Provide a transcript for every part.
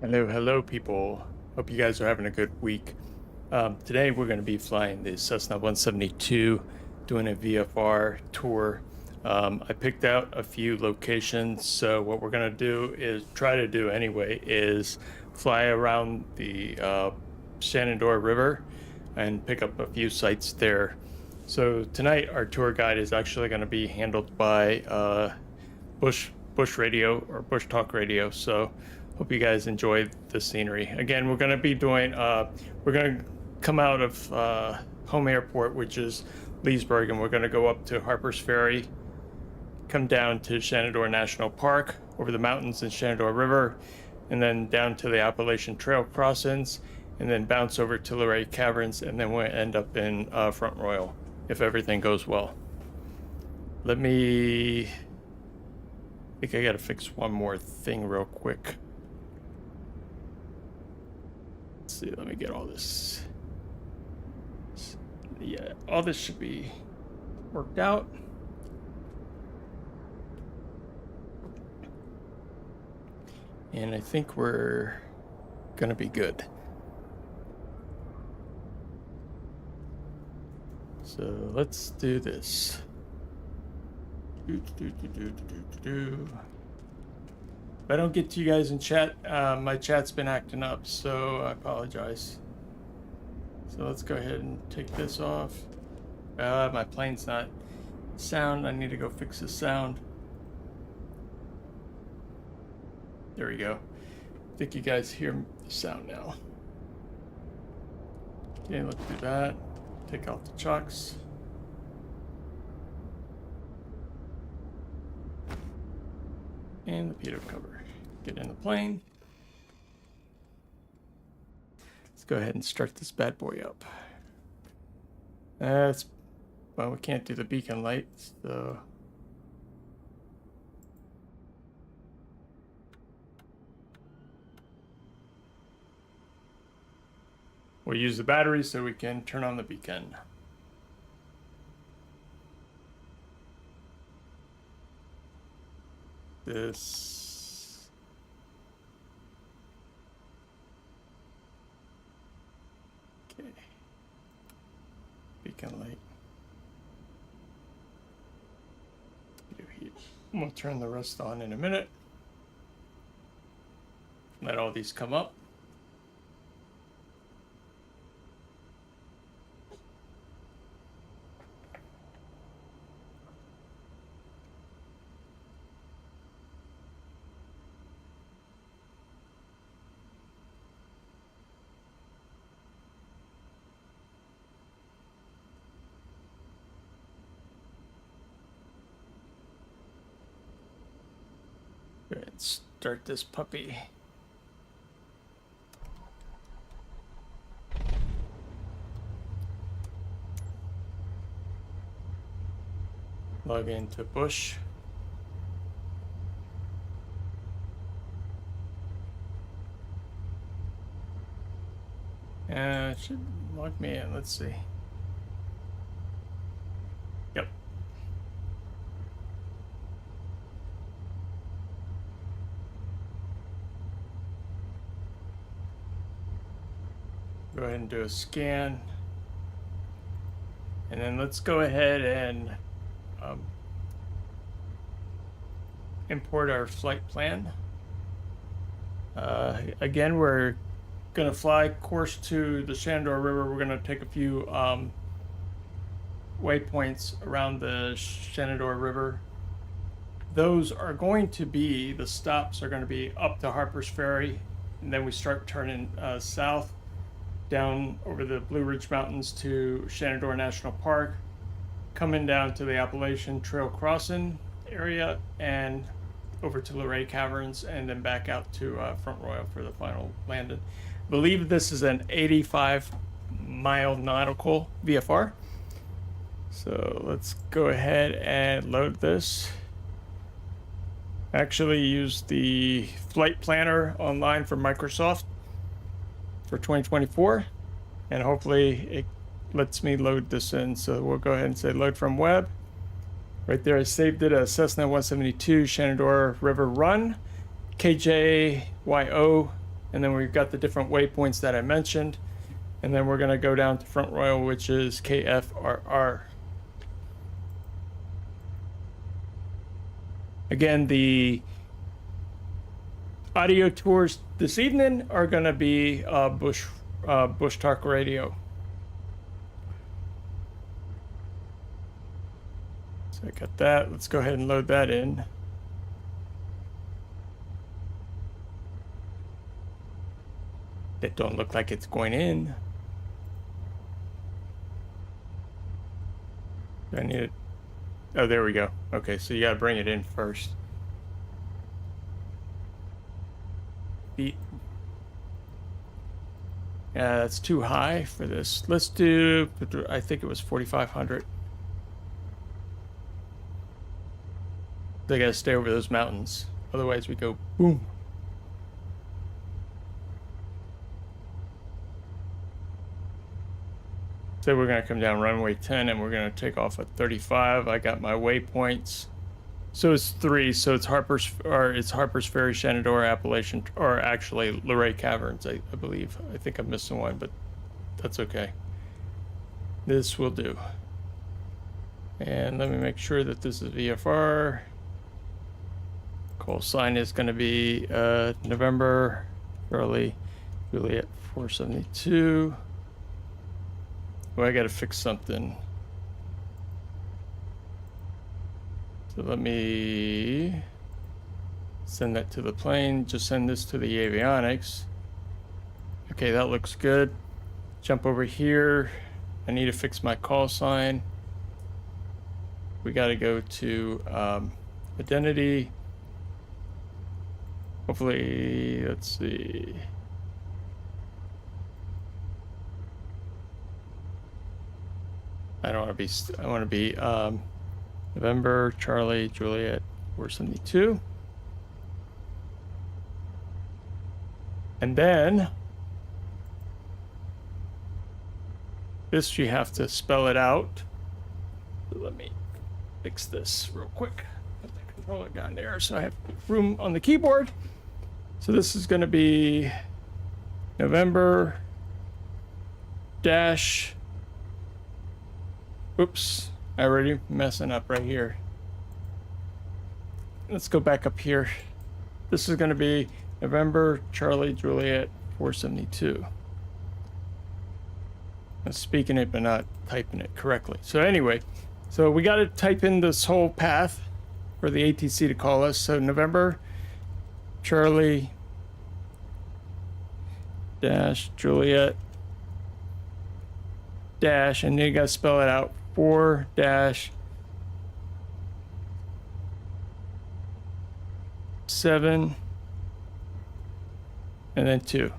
Hello, hello, people. Hope you guys are having a good week. Today we're going to be flying the Cessna 172, doing a VFR tour. I picked out a few locations, so what we're going to do is is fly around the Shenandoah River and pick up a few sites there. So tonight our tour guide is actually going to be handled by Bush Radio or BushTalk Radio. So hope you guys enjoy the scenery. Again, we're going to be doing, we're going to come out of home airport, which is Leesburg, and we're going to go up to Harper's Ferry, come down to Shenandoah National Park, over the mountains in Shenandoah River, and then down to the Appalachian Trail crossings, and then bounce over to Luray Caverns, and then we'll end up in Front Royal, if everything goes well. I think I got to fix one more thing real quick. Let's see, let me get all this. Yeah, all this should be worked out. And I think we're gonna be good. So let's do this. If I don't get to you guys in chat, my chat's been acting up, so I apologize. So let's go ahead and take this off. My plane's not sound. I need to go fix the sound. There we go. I think you guys hear the sound now. Okay, let's do that. Take out the chocks. And the pitot cover. Get in the plane. Let's go ahead and start this bad boy up. Well, we can't do the beacon lights, so we'll use the battery so we can turn on the beacon. This okay. Beacon light. We'll turn the rest on in a minute. Let all these come up. Go ahead and start this puppy. Log into Bush. It should log me in. Let's see. Yep. Go ahead and do a scan. And then let's go ahead and import our flight plan. Again, we're going to fly course to the Shenandoah River. We're going to take a few waypoints around the Shenandoah River. Those are going to be, the stops are going to be up to Harper's Ferry, and then we start turning south down over the Blue Ridge Mountains to Shenandoah National Park, coming down to the Appalachian Trail Crossing area and over to Luray Caverns, and then back out to Front Royal for the final landing. I believe this is an 85-mile nautical VFR. So let's go ahead and load this. Actually use the flight planner online from Microsoft for 2024, and hopefully it lets me load this in. So we'll go ahead and say load from web. Right there I saved it as Cessna 172 Shenandoah River Run, KJYO, and then we've got the different waypoints that I mentioned, and then we're going to go down to Front Royal, which is KFRR. Again, the audio tours this evening are going to be BushTalk Radio. So I got that. Let's go ahead and load that in. That don't look like it's going in. Do I need it? Oh, there we go. Okay, so you gotta bring it in first. Yeah, that's too high for this. Let's do, I think it was 4,500. They gotta stay over those mountains. Otherwise we go boom. So we're gonna come down runway 10 and we're gonna take off at 35. I got my waypoints. So it's 3. So it's Harper's Ferry, Shenandoah, Appalachian, or actually Luray Caverns, I believe. I think I'm missing one, but that's okay. This will do. And let me make sure that this is VFR. Call sign is going to be November, early, Juliet 472. Well, I got to fix something. So let me send that to the plane. Just send this to the avionics. Okay, that looks good. Jump over here. I need to fix my call sign. We got to go to identity. Hopefully, let's see. I don't want to be, I want to be November, Charlie, Juliet, 472. And then this, you have to spell it out. So let me fix this real quick. Put the controller down there so I have room on the keyboard. So this is going to be November dash. Oops, I already messing up right here. Let's go back up here. This is going to be November, Charlie, Juliet, 472. I'm speaking it, but not typing it correctly. So anyway, so we got to type in this whole path for the ATC to call us. So November, Charlie, dash, Juliet, dash, and then you got to spell it out. 4 dash 7 and then 2. And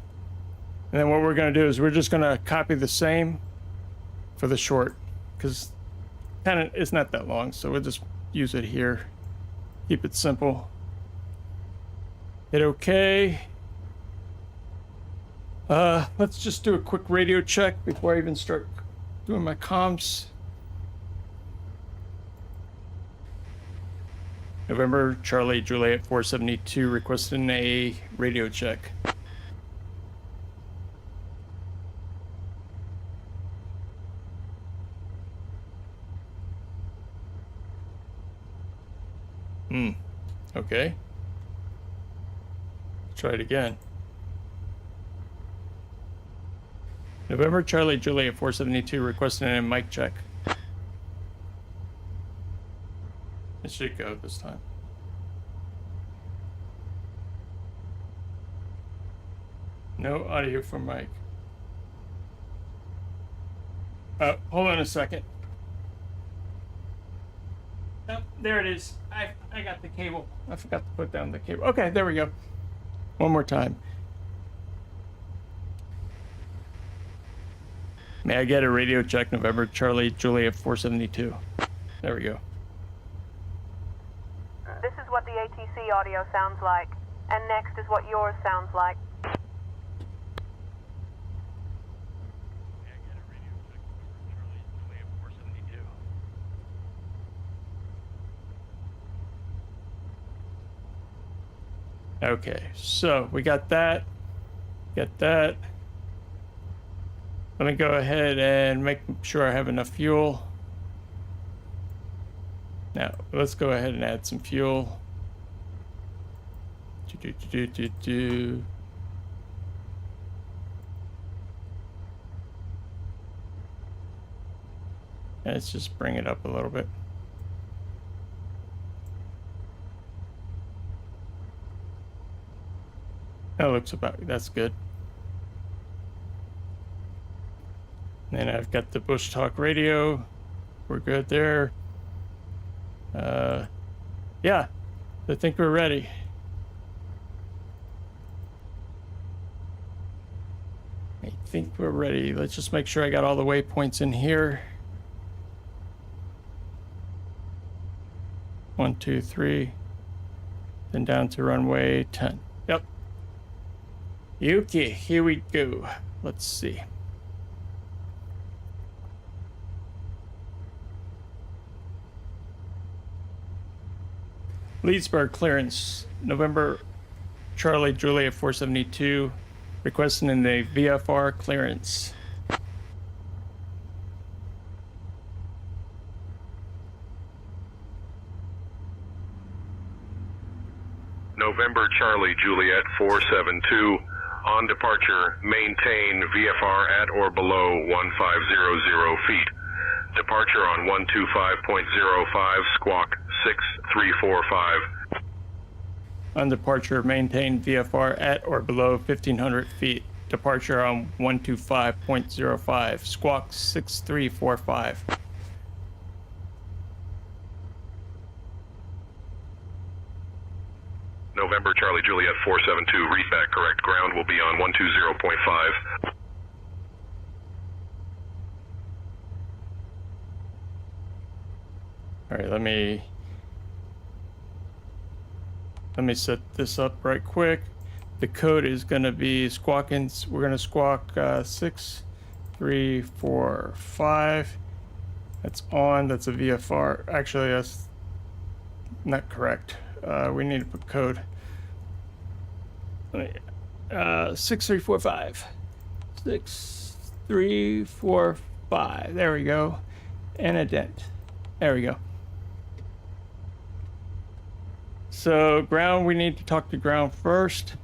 then what we're going to do is we're just going to copy the same for the short, because kind of it's not that long, so we'll just use it here. Keep it simple. Hit OK. Let's just do a quick radio check before I even start doing my comms. November, Charlie, Juliet, 472, requesting a radio check. Okay. Let's try it again. November, Charlie, Juliet, 472, requesting a mic check. It should go this time. No audio from mic. Hold on a second. Oh, there it is. I got the cable. I forgot to put down the cable. Okay, there we go. One more time. May I get a radio check, November, Charlie, Juliet, 472. There we go. This is what the ATC audio sounds like, and next is what yours sounds like. Okay, so we got that. Get that. Let me go ahead and make sure I have enough fuel. Now, let's go ahead and add some fuel. Let's just bring it up a little bit. That looks about, that's good. And then I've got the BushTalk Radio. We're good there. Yeah, I think we're ready. I think we're ready. Let's just make sure I got all the waypoints in here. 1, 2, 3. Then down to runway 10. Yep. Okay, here we go. Let's see. Leesburg clearance, November, Charlie, Juliet, 472, requesting in the VFR clearance. November, Charlie, Juliet, 472, on departure, maintain VFR at or below 1500 feet. Departure on 125.05, squawk 6345. On departure, maintain VFR at or below 1500 feet. departure on 125.05, squawk 6345. November Charlie Juliet 472, read back correct. Ground will be on 120.5. All right, let me set this up right quick. The code is going to be squawking. We're going to squawk 6345. That's on. That's a VFR. Actually, that's not correct. We need to put code. 6345. 6345. There we go. And a dent. There we go. So ground, we need to talk to ground first.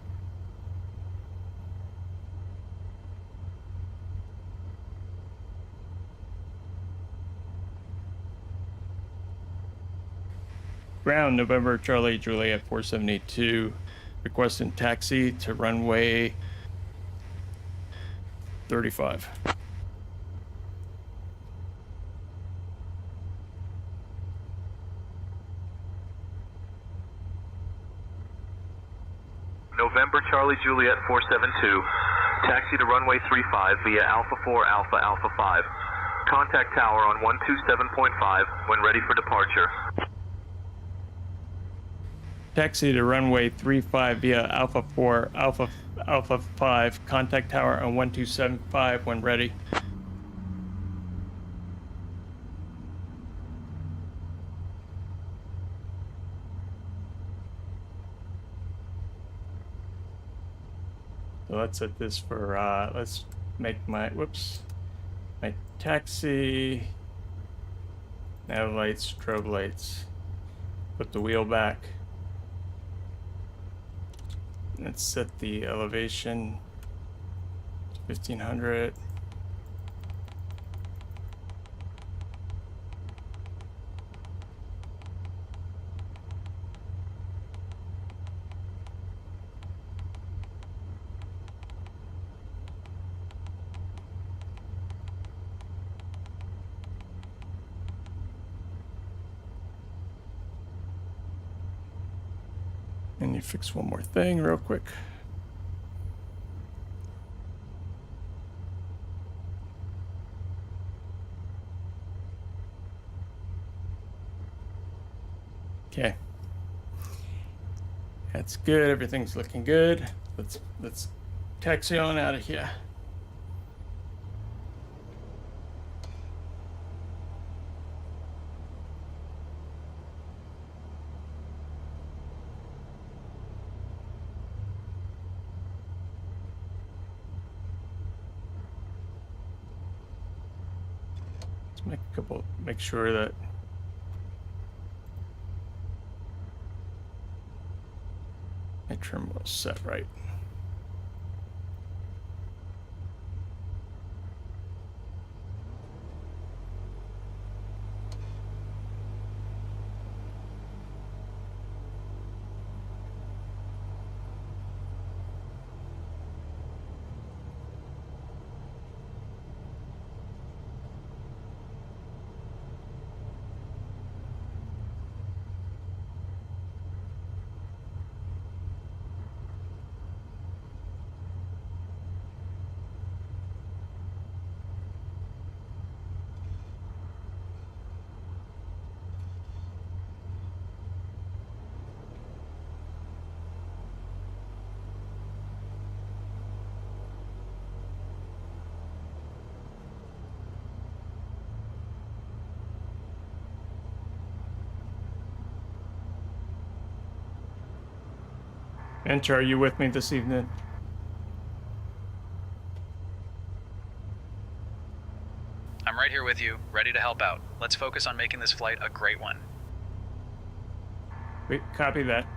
Ground, November Charlie Juliet 472, requesting taxi to runway 35. November Charlie Juliet 472, taxi to runway 35 via Alpha 4 Alpha Alpha 5. Contact tower on 127.5 when ready for departure. Taxi to runway 35 via Alpha 4 Alpha Alpha 5. Contact tower on 1275 when ready. So let's set this for, let's make my taxi, nav lights, strobe lights, put the wheel back. Let's set the elevation to 1500. And you fix one more thing real quick. Okay. That's good. Everything's looking good. Let's taxi on out of here. Make sure that my trim was set right. Enter, are you with me this evening? I'm right here with you, ready to help out. Let's focus on making this flight a great one. Wait, copy that.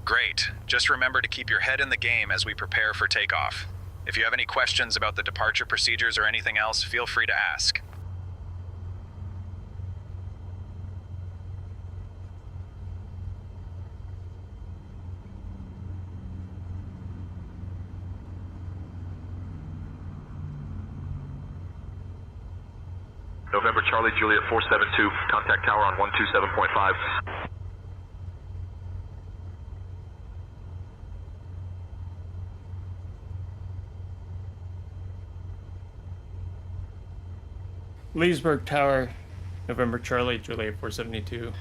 Great. Just remember to keep your head in the game as we prepare for takeoff. If you have any questions about the departure procedures or anything else, feel free to ask. November Charlie Juliet 472, contact tower on 127.5. Leesburg Tower, November Charlie Juliet 472.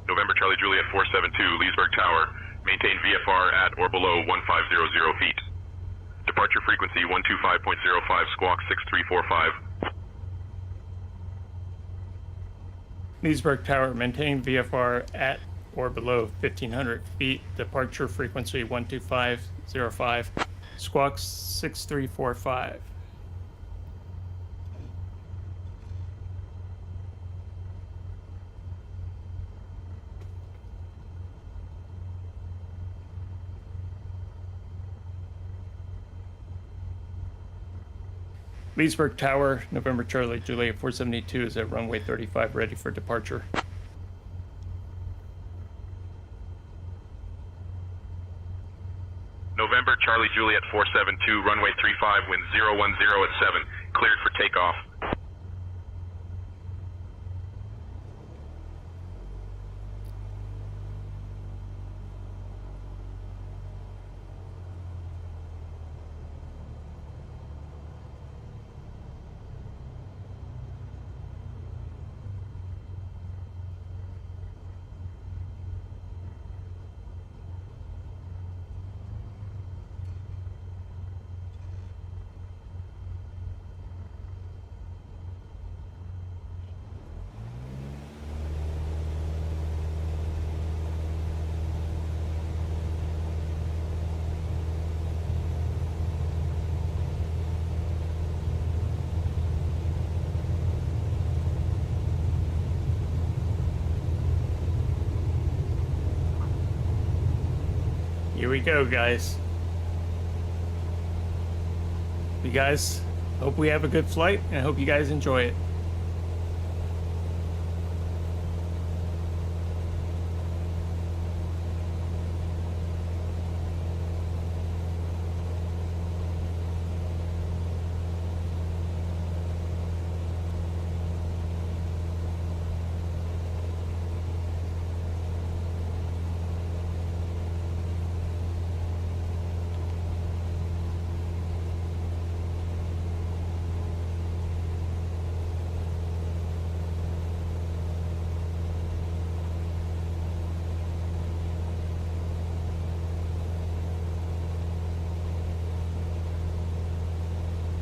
November Charlie Juliet 472, Leesburg Tower. Maintain VFR at or below 1500 feet. Departure frequency 125.05, squawk 6345. Leesburg Tower, maintain VFR at or below 1500 feet. Departure frequency 125.05, squawk 6345. Leesburg Tower, November Charlie Juliet 472 is at runway 35, ready for departure. November Charlie Juliet 472, runway 35, wind 010 at 7, cleared for takeoff. Here we go, guys. You guys, hope we have a good flight, and I hope you guys enjoy it.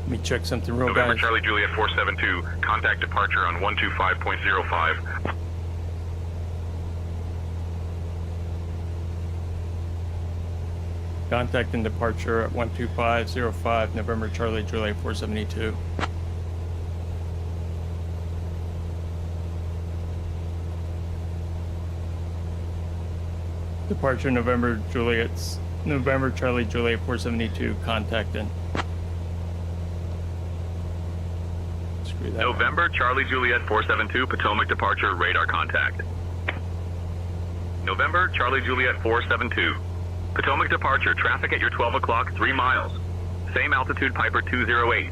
Let me check something real, November guys. Charlie Juliet 472, contact departure on 125.05. Contact and departure at 125.05, November Charlie Juliet 472. Departure November Charlie Juliet 472, contacting. Screw that. November Charlie Juliet 472, Potomac departure, radar contact. November Charlie Juliet 472, Potomac departure, traffic at your 12 o'clock, 3 miles. Same altitude, Piper 208.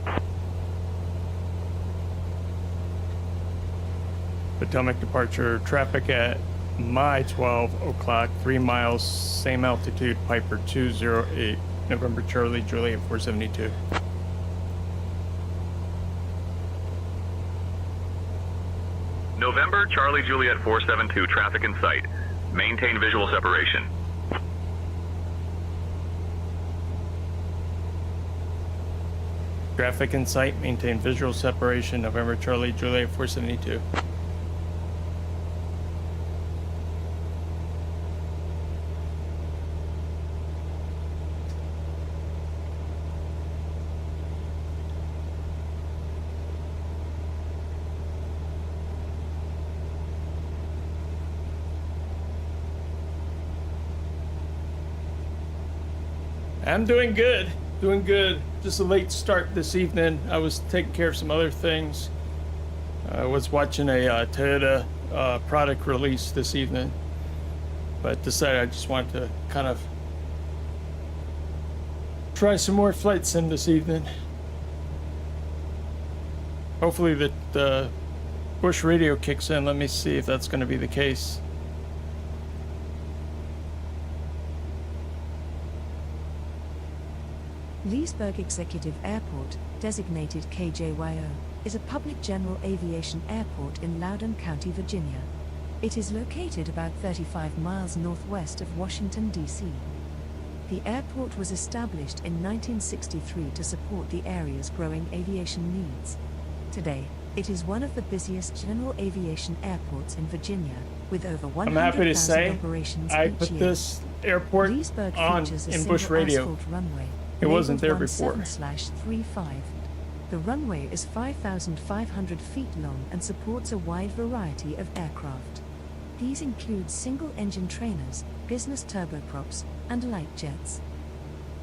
Potomac departure, traffic at my 12 o'clock, 3 miles, same altitude, Piper 208, November Charlie Juliet 472. November Charlie Juliet 472, traffic in sight. Maintain visual separation. Traffic in sight, maintain visual separation, November Charlie Juliet 472. I'm doing good. Just a late start this evening. I was taking care of some other things. I was watching a Toyota product release this evening, but decided I just wanted to kind of try some more flight sim this evening. Hopefully the Bush radio kicks in. Let me see if that's going to be the case. Leesburg Executive Airport, designated KJYO, is a public general aviation airport in Loudoun County, Virginia. It is located about 35 miles northwest of Washington, D.C. The airport was established in 1963 to support the area's growing aviation needs. Today, it is one of the busiest general aviation airports in Virginia, with over 100,000 operations I each put year. this airport Leesburg on features a in Bush single radio. asphalt runway. It wasn't there labeled before. 17/35. The runway is 5,500 feet long and supports a wide variety of aircraft. These include single-engine trainers, business turboprops, and light jets.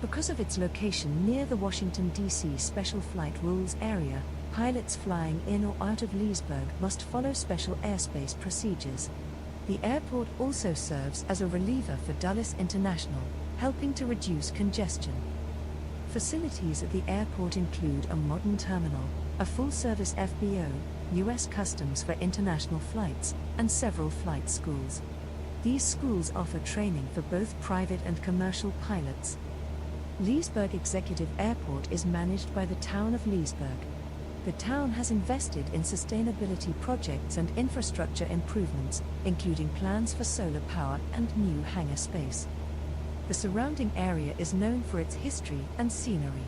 Because of its location near the Washington, D.C. Special Flight Rules area, pilots flying in or out of Leesburg must follow special airspace procedures. The airport also serves as a reliever for Dulles International, helping to reduce congestion. Facilities at the airport include a modern terminal, a full-service FBO, U.S. Customs for international flights, and several flight schools. These schools offer training for both private and commercial pilots. Leesburg Executive Airport is managed by the town of Leesburg. The town has invested in sustainability projects and infrastructure improvements, including plans for solar power and new hangar space. The surrounding area is known for its history and scenery.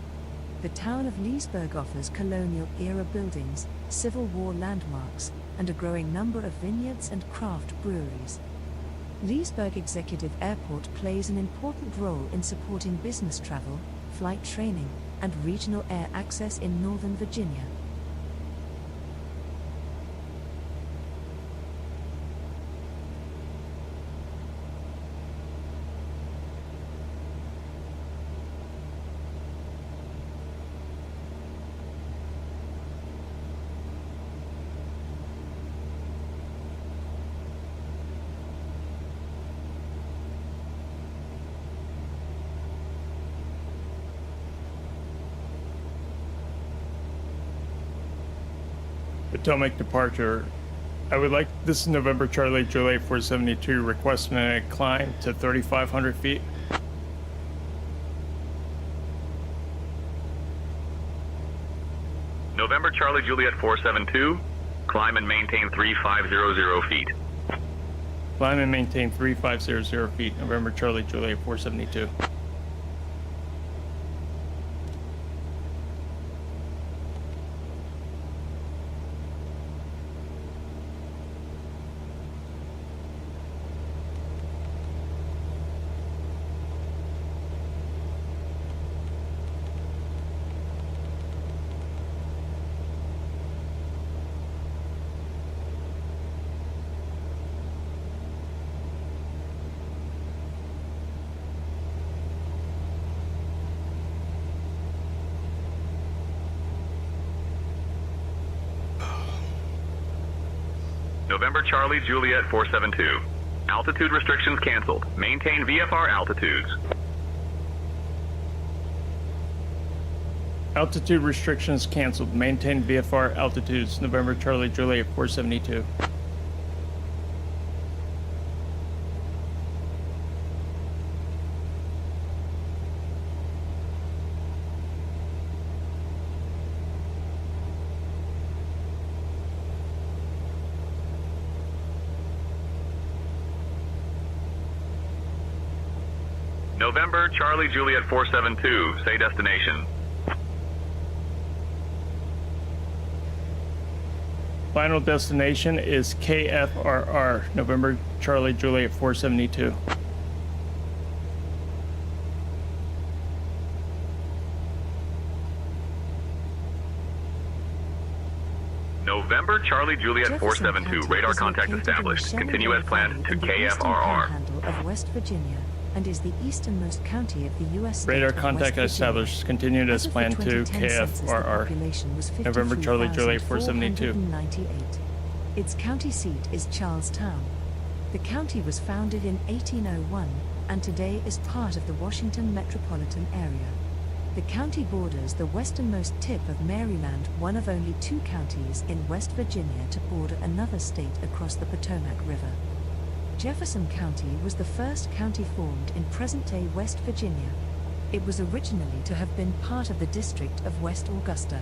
The town of Leesburg offers colonial-era buildings, Civil War landmarks, and a growing number of vineyards and craft breweries. Leesburg Executive Airport plays an important role in supporting business travel, flight training, and regional air access in Northern Virginia. Potomac departure. This is November Charlie Juliet 472, requesting a climb to 3,500 feet. November Charlie Juliet 472, climb and maintain 3,500 feet. Climb and maintain 3,500 feet, November Charlie Juliet 472. November Charlie Juliet 472. Altitude restrictions canceled. Maintain VFR altitudes. Altitude restrictions canceled. Maintain VFR altitudes, November Charlie Juliet 472. November Charlie Juliet 472, say destination. Final destination is KFRR, November Charlie Juliet 472. November Charlie Juliet 472, radar contact established. Continue as planned to KFRR. Of West Virginia, and is the easternmost county of the U.S. state Radar of contact West established. Virginia. Continued as As of the planned to 2010 census, the KFRR. population was November Charlie Juliet 472. 53,498. Its county seat is Charlestown. The county was founded in 1801 and today is part of the Washington metropolitan area. The county borders the westernmost tip of Maryland, one of only 2 counties in West Virginia to border another state across the Potomac River. Jefferson County was the first county formed in present-day West Virginia. It was originally to have been part of the District of West Augusta.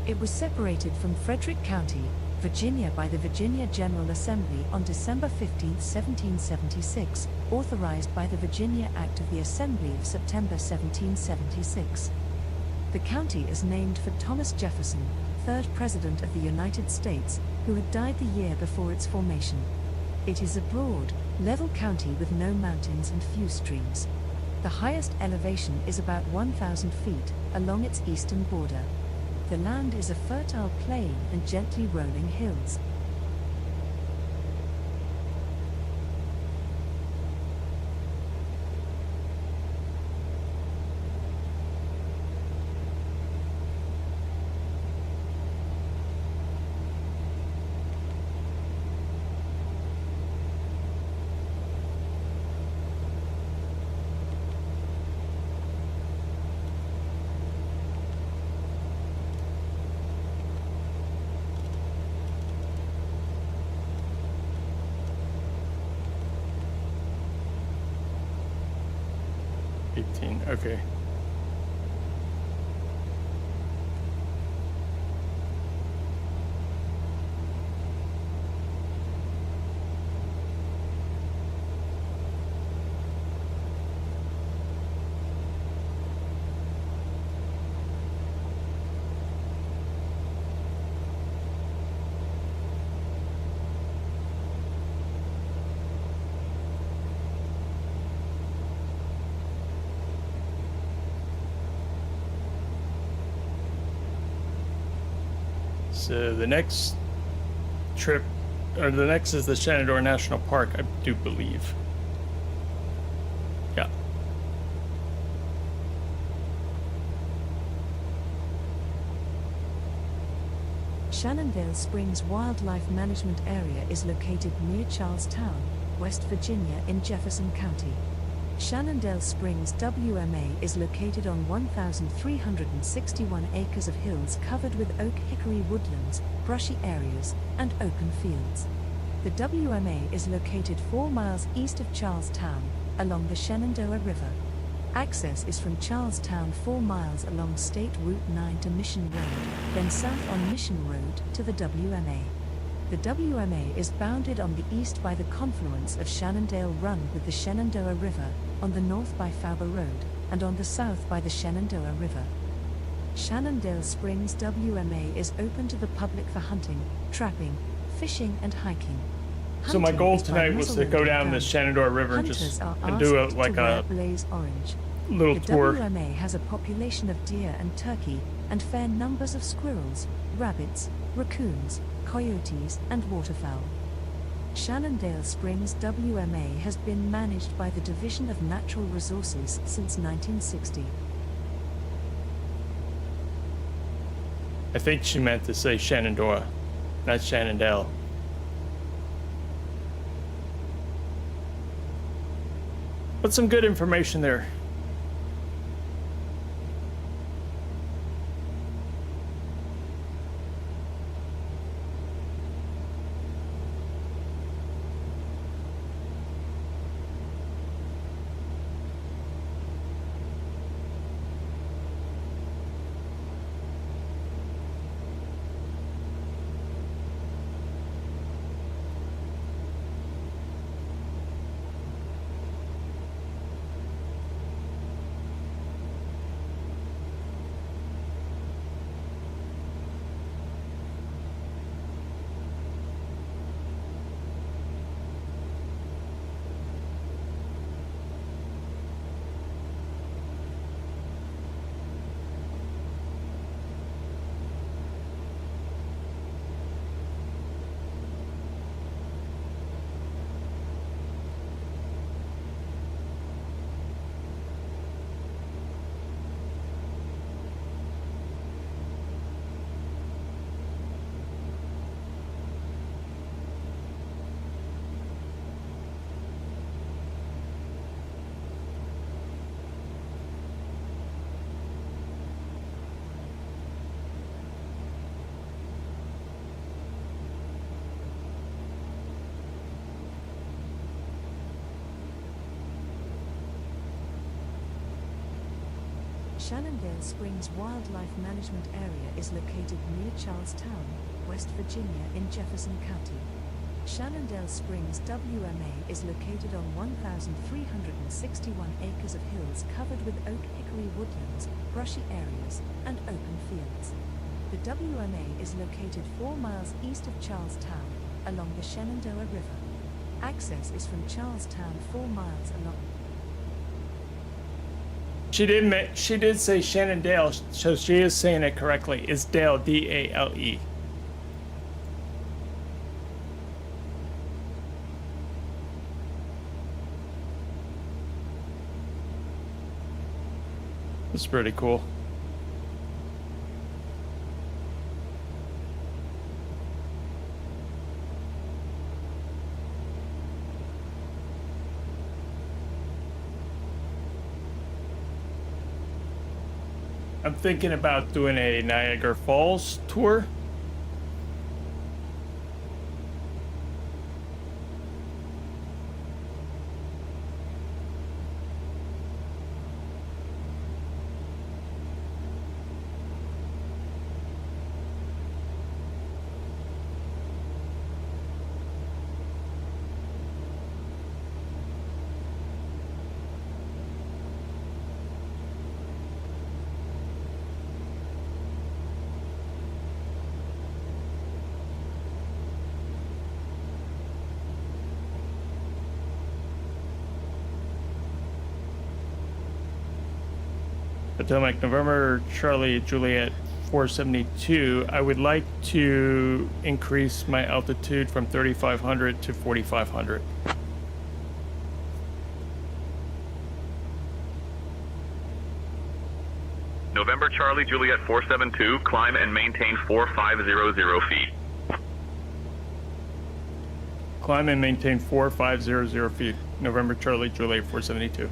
It was separated from Frederick County, Virginia by the Virginia General Assembly on December 15, 1776, authorized by the Virginia Act of the Assembly of September 1776. The county is named for Thomas Jefferson, 3rd President of the United States, who had died the year before its formation. It is a broad, level county with no mountains and few streams. The highest elevation is about 1,000 feet, along its eastern border. The land is a fertile plain and gently rolling hills. Okay. So the next trip, or the next is the Shenandoah National Park, I do believe. Yeah. Shenandoah Springs Wildlife Management Area is located near Charlestown, West Virginia in Jefferson County. Shenandoah Springs WMA is located on 1,361 acres of hills covered with oak hickory woodlands, brushy areas, and open fields. The WMA is located 4 miles east of Charlestown, along the Shenandoah River. Access is from Charlestown 4 miles along State Route 9 to Mission Road, then south on Mission Road to the WMA. The WMA is bounded on the east by the confluence of Shenandoah Run with the Shenandoah River, on the north by Faber Road, and on the south by the Shenandoah River. Shenandoah Springs WMA is open to the public for hunting, trapping, fishing, and hiking. So my Hunting goal is by tonight was to go muzzleloader down the gun. Shenandoah River and Hunters are do asked like to wear a blaze orange. little The tour. WMA has a population of deer and turkey, and fair numbers of squirrels, rabbits, raccoons, coyotes, and waterfowl. Shenandoah Springs WMA has been managed by the Division of Natural Resources since 1960. I think she meant to say Shenandoah, not Shenandoah. But some good information there. Shenandoah Springs Wildlife Management Area is located near Charlestown, West Virginia in Jefferson County. Shenandoah Springs WMA is located on 1,361 acres of hills covered with oak hickory woodlands, brushy areas, and open fields. The WMA is located 4 miles east of Charlestown, along the Shenandoah River. Access is from Charlestown 4 miles along. She did say Shenandoah, so she is saying it correctly. It's Dale, D-A-L-E. It's pretty cool. I'm thinking about doing a Niagara Falls tour. Potomac, November, Charlie, Juliet, 472. I would like to increase my altitude from 3,500 to 4,500. November Charlie Juliet 472, climb and maintain 4500 feet. Climb and maintain 4500 feet. November Charlie Juliet 472.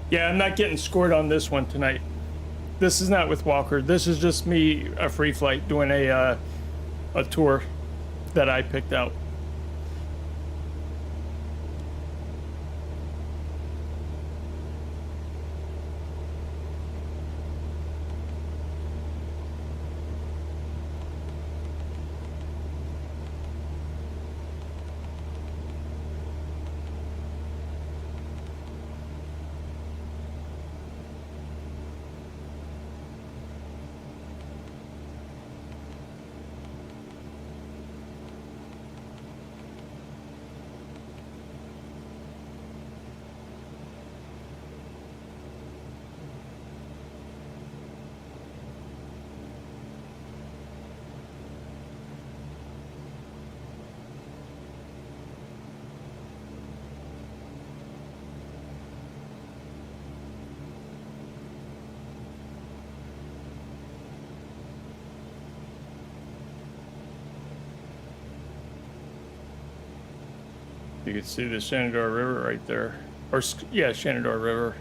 Yeah, I'm not getting scored on this one tonight. This is not with Walker. This is just me, a free flight, doing a tour that I picked out. You can see the Shenandoah River right there. Or, yeah, Shenandoah River.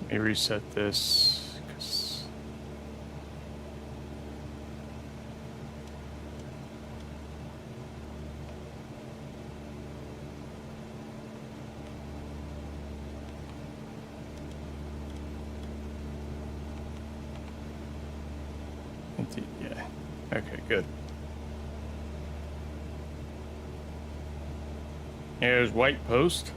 Let me reset this, 'cause yeah. Okay, good. There's White Post.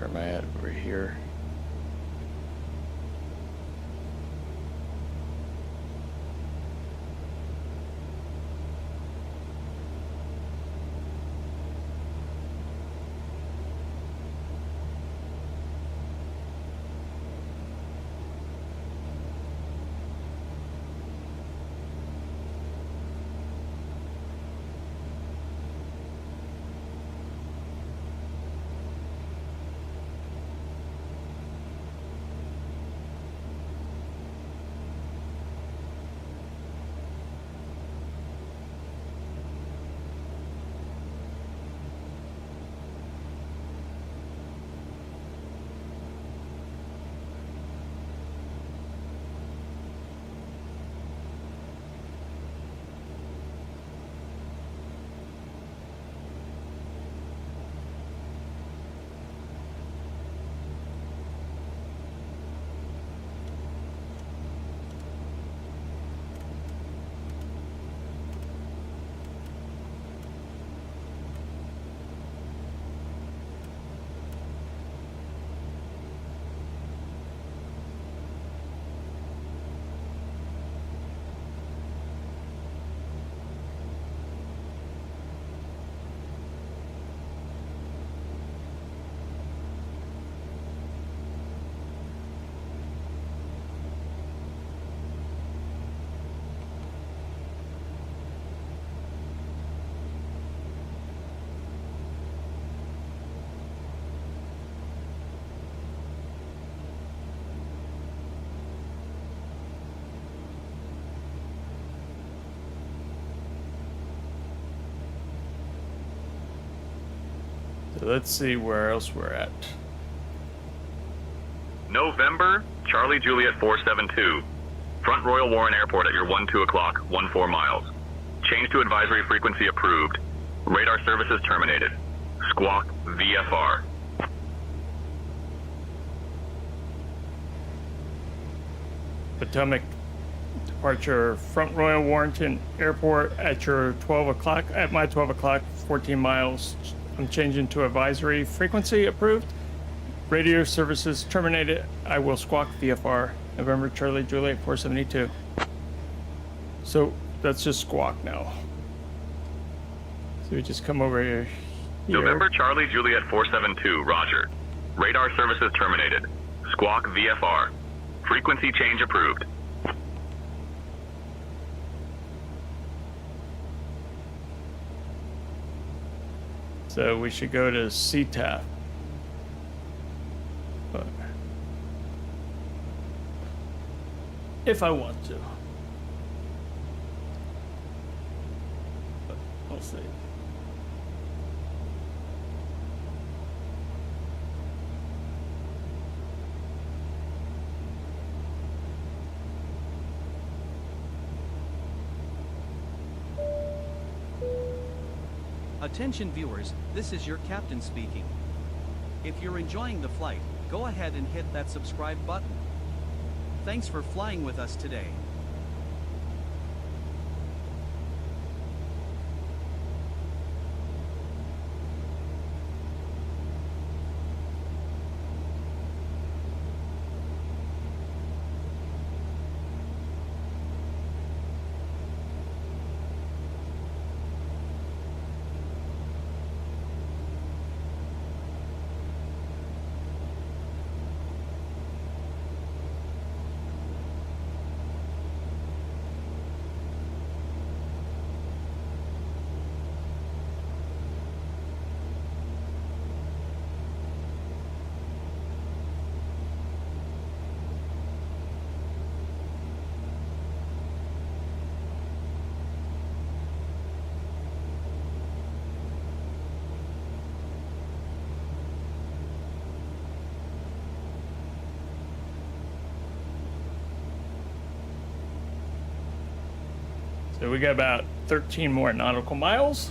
Where am I at? Over here. So let's see where else we're at. November, Charlie Juliet 472. Front Royal Warren Airport at your 12 o'clock, 14 miles. Change to advisory frequency approved. Radar services terminated. Squawk VFR. Potomac departure, Front Royal Warrenton Airport at your 12 o'clock, at my 12 o'clock, 14 miles. I'm changing to advisory frequency approved. Radio services terminated. I will squawk VFR. November Charlie Juliet 472. So that's just squawk now. So we just come over here. November Charlie Juliet 472, roger. Radar services terminated. Squawk VFR. Frequency change approved. So we should go to CTAF. But if I want to. But we'll see. Attention viewers, this is your captain speaking. If you're enjoying the flight, go ahead and hit that subscribe button. Thanks for flying with us today. So we got about 13 more nautical miles.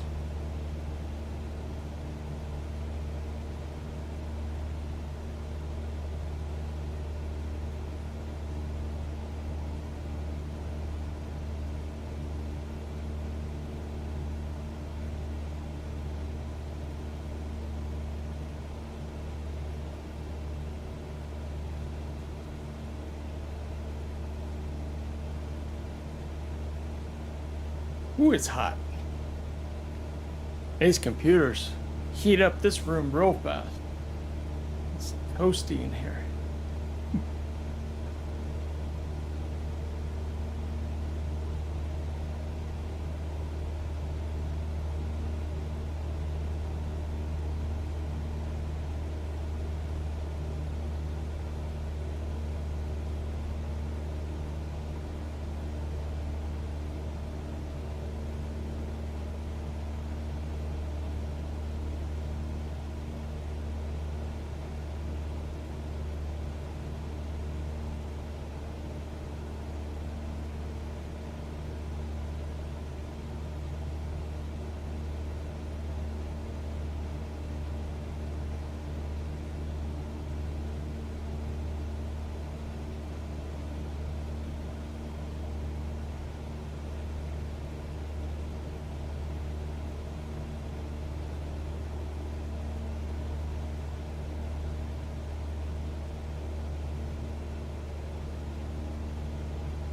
Ooh, it's hot. These computers heat up this room real fast. It's toasty in here.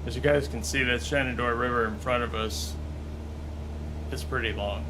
As you guys can see, that Shenandoah River in front of us is pretty long.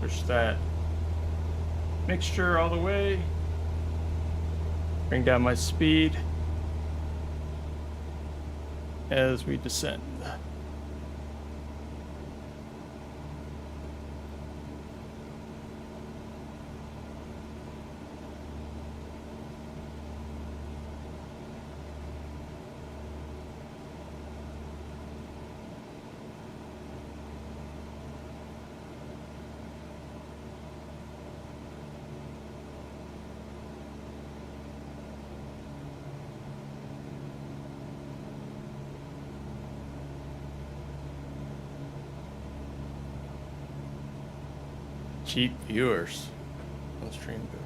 Push that mixture all the way. Bring down my speed as we descend. Cheap viewers on stream booth.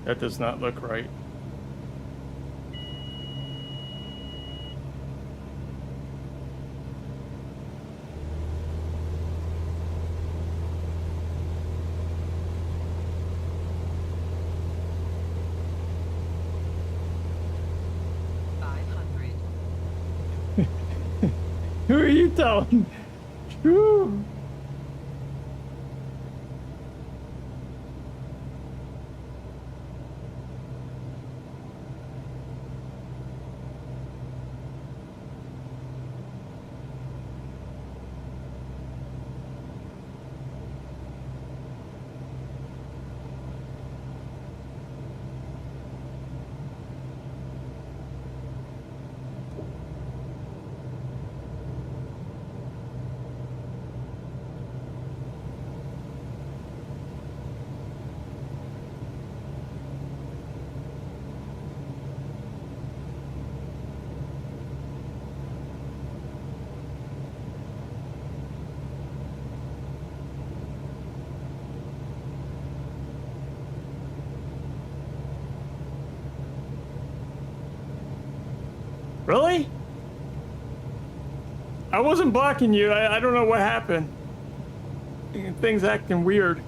That does not look right. Who are you telling? Whew. Really? I wasn't blocking you. I don't know what happened. Things acting weird.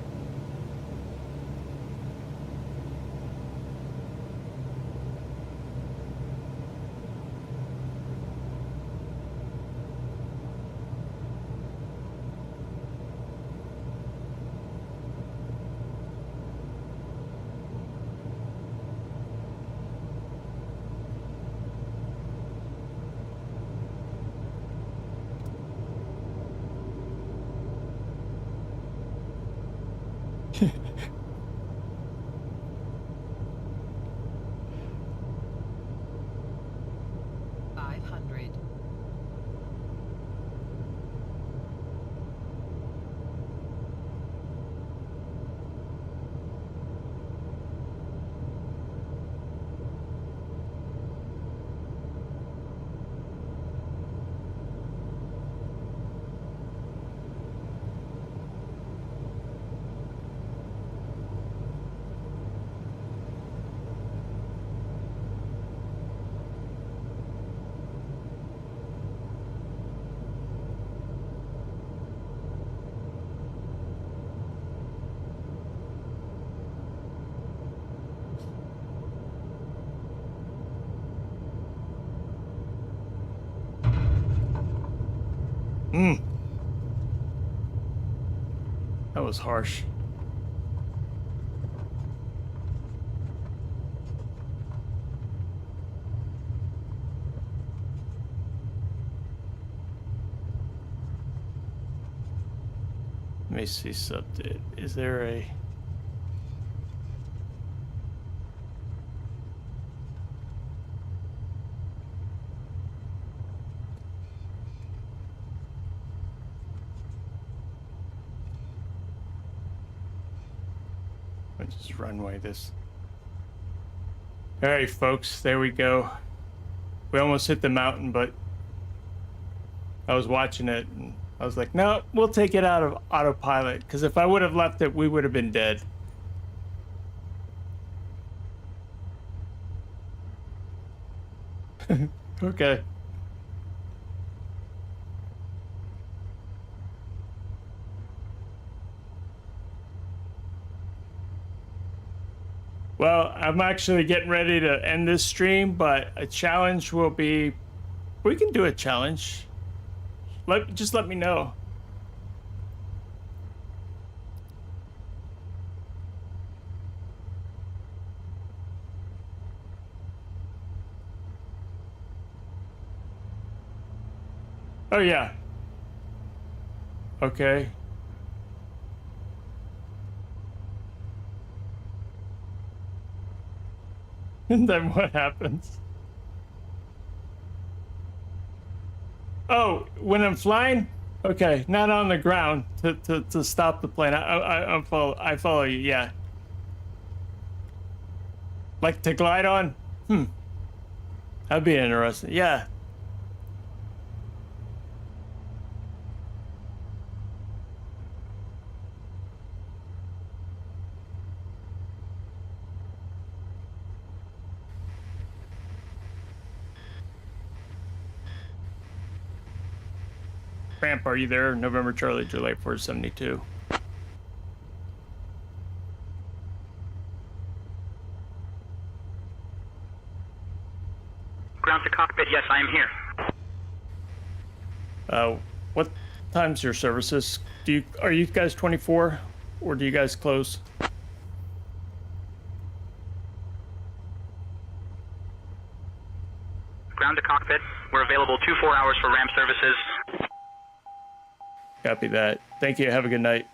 That was harsh. Let me see something. Is there a... I'll just runway this. All right, folks, there we go. We almost hit the mountain, but I was watching it and I was like, no, we'll take it out of autopilot, because if I would have left it, we would have been dead. Okay. Well, I'm actually getting ready to end this stream, but a challenge will be... We can do a challenge. Just let me know. Oh, yeah. Okay. And then what happens? Oh, when I'm flying? Okay, not on the ground to stop the plane. I follow you, yeah. Like to glide on? That'd be interesting, yeah. Cramp, are you there? November Charlie Juliet 472. Ground to cockpit, yes, I am here. What time's your services? Are you guys 24, or do you guys close? Ground to cockpit, we're available 24 hours for ramp services. Copy that. Thank you. Have a good night.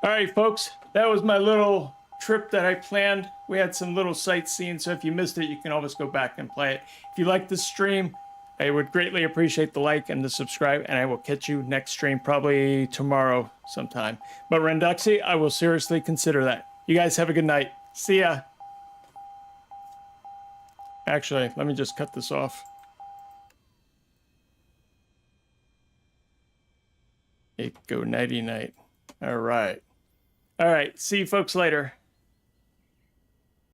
All right, folks, that was my little trip that I planned. We had some little sightseeing, so if you missed it, you can always go back and play it. If you like this stream, I would greatly appreciate the like and the subscribe, and I will catch you next stream, probably tomorrow sometime. But Renduxy, I will seriously consider that. You guys have a good night. See ya. Actually, let me just cut this off. It go nighty night. All right. All right. See you folks later.